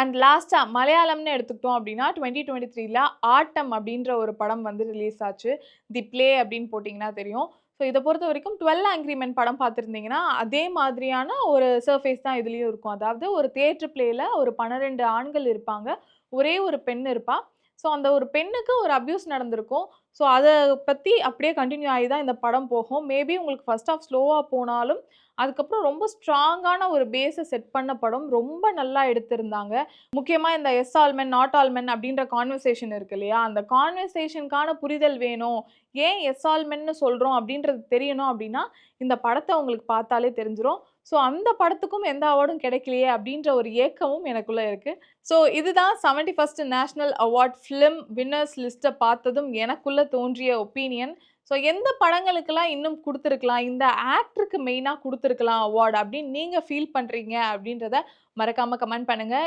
And லாஸ்ட்டா மலையாளம்னு எடுத்துக்கிட்டோம் அப்படின்னா 2023ல ஆட்டம் அப்படின்ற ஒரு படம் வந்து ரிலீஸ் ஆச்சு. தி ப்ளே அப்படின்னு போட்டிங்கன்னா தெரியும். ஸோ இத பொறுத்தவரைக்கும் 12 ஆங்ரி மென் படம் பார்த்திருந்தீங்கன்னா, அதே மாதிரியான ஒரு சர்ஃபேஸ் தான் இதுலயும் இருக்கும். அதாவது ஒரு தியேட்டர் ப்ளேல ஒரு 12 ஆண்கள் இருப்பாங்க. ஒரே ஒரு பெண் இருப்பா. ஸோ அந்த ஒரு பெண்ணுக்கு ஒரு அப்யூஸ் நடந்திருக்கும். ஸோ அத பத்தி அப்படியே கன்டின்யூ ஆயி தான் இந்த படம் போகும். மேபி உங்களுக்கு ஃபர்ஸ்ட் ஹாஃப் ஸ்லோவா போனாலும், அதுக்கப்புறம் ரொம்ப ஸ்ட்ராங்கான ஒரு பேஸ செட் பண்ண படம். ரொம்ப நல்லா எடுத்திருந்தாங்க. முக்கியமா இந்த yes all men, not all men அப்படின்ற கான்வர்சேஷன் இருக்கு இல்லையா? அந்த கான்வர்சேஷனுக்கான புரிதல் வேணும். ஏன் எஸ் ஆல் மென்னு சொல்றோம் அப்படின்றது தெரியணும் அப்படின்னா, இந்த படத்த உங்களுக்கு பார்த்தாலே தெரிஞ்சிரும். ஸோ அந்த படத்துக்கும் எந்த அவார்டும் கிடைக்கலையே அப்படின்ற ஒரு ஏக்கமும் எனக்குள்ள இருக்கு. ஸோ இதுதான் 71st national award film winners லிஸ்ட்ட பார்த்ததும் எனக்குள்ள தோன்றிய ஒப்பீனியன். ஸோ எந்த படங்களுக்கெல்லாம் இன்னும் குடுத்துருக்கலாம், இந்த ஆக்டருக்கு மெயினா குடுத்துருக்கலாம் அவார்ட் அப்படின்னு நீங்க ஃபீல் பண்றீங்க அப்படின்றத மறக்காம கமெண்ட் பண்ணுங்க.